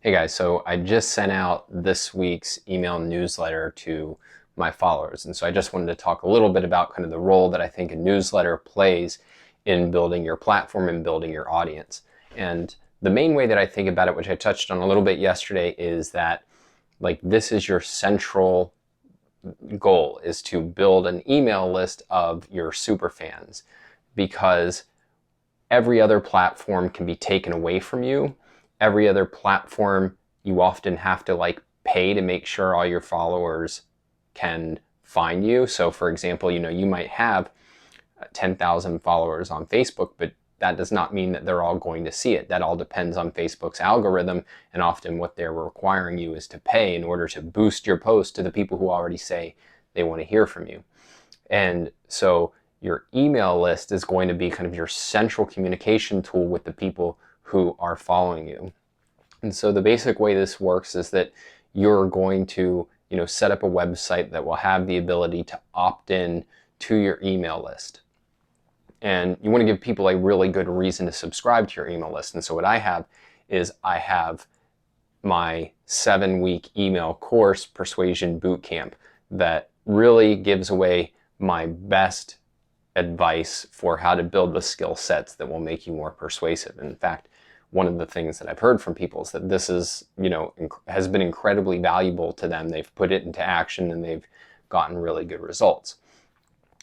Hey guys, so I just sent out this week's email newsletter to my followers. And so I just wanted to talk a little bit about kind of the role that I think a newsletter plays in building your platform and building your audience. And the main way that I think about it, which I touched on a little bit yesterday, is that like this is your central goal, is to build an email list of your super fans, because every other platform can be taken away from you. Every other platform, you often have to pay to make sure all your followers can find you. So for example, you might have 10,000 followers on Facebook, but that does not mean that they're all going to see it. That all depends on Facebook's algorithm, and often what they're requiring you is to pay in order to boost your post to the people who already say they want to hear from you. And so your email list is going to be kind of your central communication tool with the people who are following you. And so the basic way this works is that you're going to, set up a website that will have the ability to opt in to your email list. And you want to give people a really good reason to subscribe to your email list. And so what I have is I have my 7-week email course, Persuasion Bootcamp, that really gives away my best advice for how to build the skill sets that will make you more persuasive. And in fact, one of the things that I've heard from people is that this is, has been incredibly valuable to them. They've put it into action and they've gotten really good results.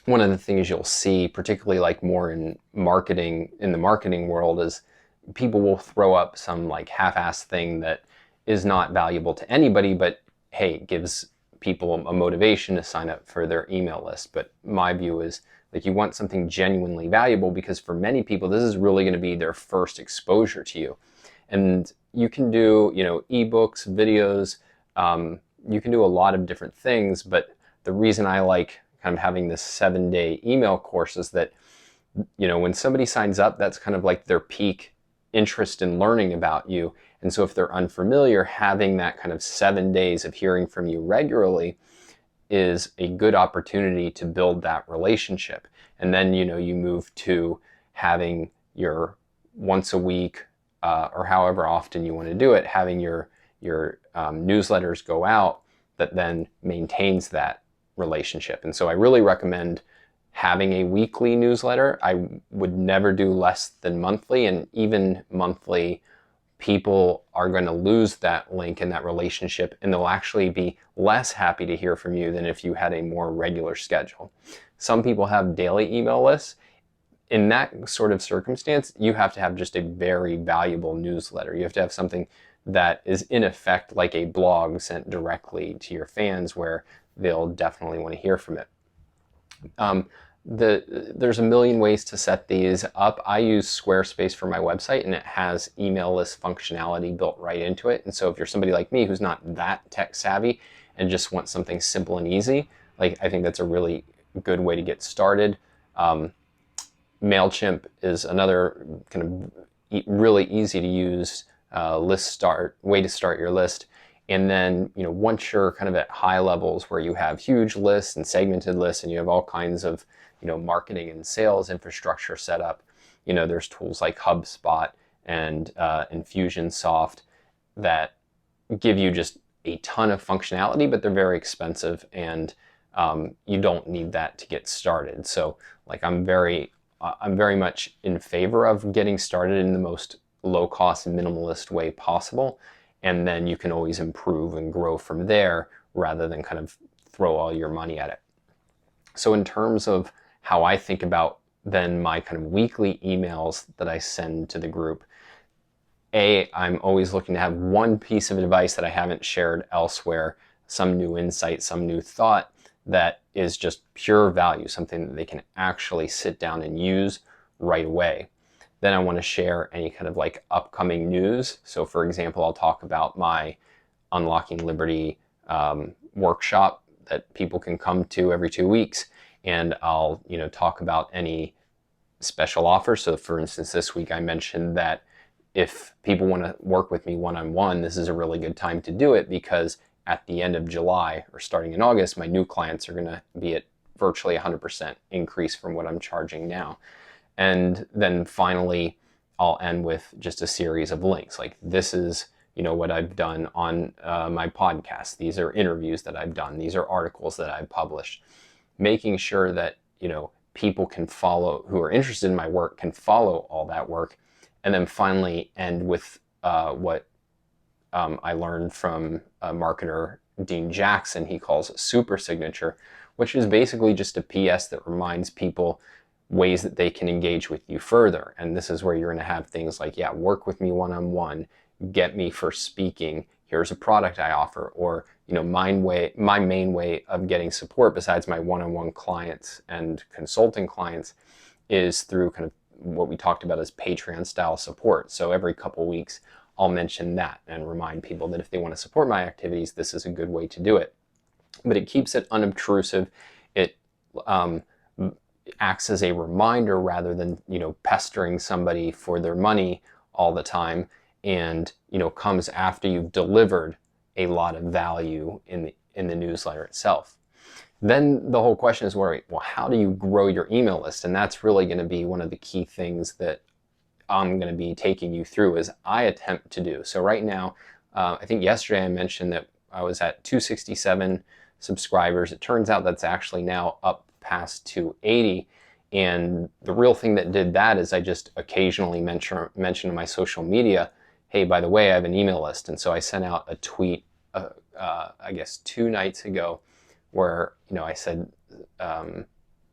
One of the things you'll see, particularly more in the marketing world, is people will throw up some half-assed thing that is not valuable to anybody, but hey, gives people a motivation to sign up for their email list. But my view is you want something genuinely valuable, because for many people, this is really going to be their first exposure to you. And you can do, ebooks, videos, you can do a lot of different things. But the reason I like kind of having this 7-day email course is that, when somebody signs up, that's kind of their peak interest in learning about you. And so if they're unfamiliar, having that kind of 7 days of hearing from you regularly is a good opportunity to build that relationship. And then, you move to having your once a week, or however often you want to do it, having your newsletters go out that then maintains that relationship. And so I really recommend having a weekly newsletter. I would never do less than monthly, and even monthly, people are going to lose that link and that relationship, and they'll actually be less happy to hear from you than if you had a more regular schedule. Some people have daily email lists. In that sort of circumstance, you have to have just a very valuable newsletter. You have to have something that is in effect like a blog sent directly to your fans, where they'll definitely want to hear from it. There's a million ways to set these up. I use Squarespace for my website, and it has email list functionality built right into it. And so if you're somebody like me who's not that tech savvy and just wants something simple and easy, I think that's a really good way to get started. Mailchimp is another kind of really easy to use way to start your list. And then, once you're kind of at high levels where you have huge lists and segmented lists, and you have all kinds of, marketing and sales infrastructure set up, there's tools like HubSpot and Infusionsoft that give you just a ton of functionality, but they're very expensive, and you don't need that to get started. So I'm very much in favor of getting started in the most low-cost and minimalist way possible. And then you can always improve and grow from there, rather than kind of throw all your money at it. So in terms of how I think about then my kind of weekly emails that I send to the group, I'm always looking to have one piece of advice that I haven't shared elsewhere, some new insight, some new thought that is just pure value, something that they can actually sit down and use right away. Then I want to share any kind of upcoming news. So for example, I'll talk about my Unlocking Liberty workshop that people can come to every 2 weeks. And I'll talk about any special offers. So for instance, this week I mentioned that if people want to work with me one-on-one, this is a really good time to do it, because at the end of July or starting in August, my new clients are going to be at virtually 100% increase from what I'm charging now. And then finally, I'll end with just a series of links. Like, this is what I've done on my podcast. These are interviews that I've done. These are articles that I've published. Making sure that, people can follow, who are interested in my work, can follow all that work. And then finally end with what I learned from marketer Dean Jackson. He calls it super signature, which is basically just a PS that reminds people ways that they can engage with you further. And this is where you're going to have things like, work with me one-on-one, get me for speaking, here's a product I offer, or my main way of getting support besides my one-on-one clients and consulting clients is through kind of what we talked about as Patreon style support. So every couple weeks I'll mention that and remind people that if they want to support my activities, this is a good way to do it. But it keeps it unobtrusive. It acts as a reminder rather than pestering somebody for their money all the time, and comes after you've delivered a lot of value in the newsletter itself. Then the whole question is, well, how do you grow your email list? And that's really going to be one of the key things that I'm going to be taking you through as I attempt to do. So right now, I think yesterday I mentioned that I was at 267 subscribers. It turns out that's actually now up past 280. And the real thing that did that is I just occasionally mention in my social media, hey, by the way, I have an email list. And so I sent out a tweet, I guess 2 nights ago, where I said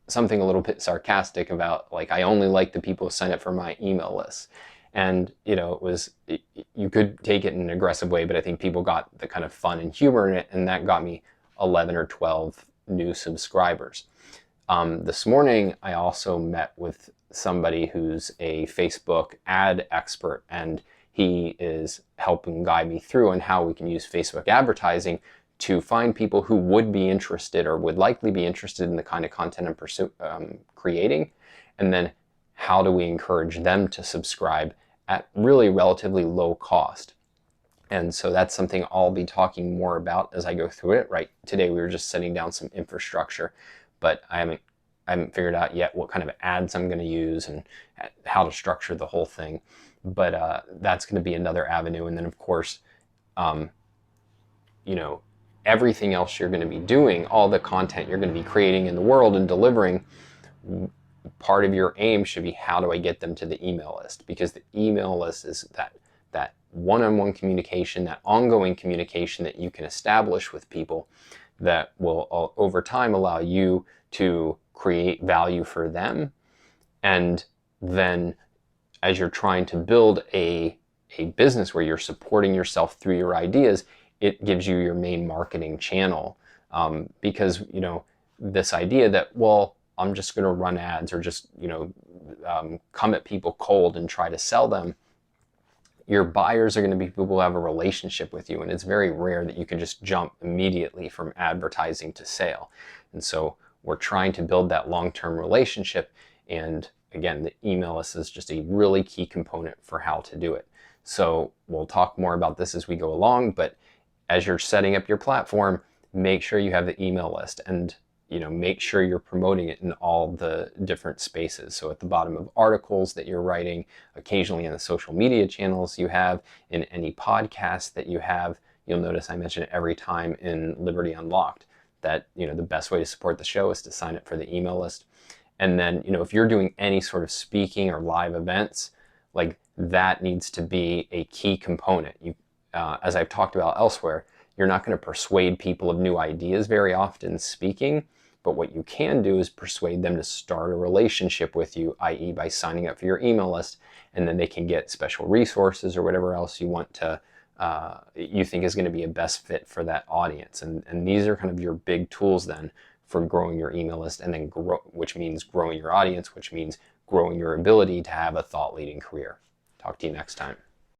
something a little bit sarcastic about, like, I only like the people who sign up for my email list. And you could take it in an aggressive way, but I think people got the kind of fun and humor in it, and that got me 11 or 12 new subscribers. This morning, I also met with somebody who's a Facebook ad expert, and he is helping guide me through on how we can use Facebook advertising to find people who would be interested or would likely be interested in the kind of content I'm creating, and then how do we encourage them to subscribe at really relatively low cost. And so that's something I'll be talking more about as I go through it. Right today we were just setting down some infrastructure, but I haven't figured out yet what kind of ads I'm going to use and how to structure the whole thing. But that's going to be another avenue. And then of course, everything else you're going to be doing, all the content you're going to be creating in the world and delivering, part of your aim should be, how do I get them to the email list? Because the email list is that one-on-one communication, that ongoing communication that you can establish with people that will over time allow you to create value for them. And then as you're trying to build a business where you're supporting yourself through your ideas, it gives you your main marketing channel. Because this idea that, well, I'm just going to run ads or just come at people cold and try to sell them, your buyers are going to be people who have a relationship with you, and it's very rare that you can just jump immediately from advertising to sale. And so we're trying to build that long-term relationship, and again, the email list is just a really key component for how to do it. So we'll talk more about this as we go along, but as you're setting up your platform, make sure you have the email list, and make sure you're promoting it in all the different spaces. So at the bottom of articles that you're writing, occasionally in the social media channels you have, in any podcast that you have. You'll notice I mention it every time in Liberty Unlocked, that the best way to support the show is to sign up for the email list. And then if you're doing any sort of speaking or live events, like, that needs to be a key component. As I've talked about elsewhere, you're not going to persuade people of new ideas very often speaking, but what you can do is persuade them to start a relationship with you, i.e. by signing up for your email list, and then they can get special resources or whatever else you want to, you think is going to be a best fit for that audience. And these are kind of your big tools then for growing your email list, and then which means growing your audience, which means growing your ability to have a thought leading career. Talk to you next time.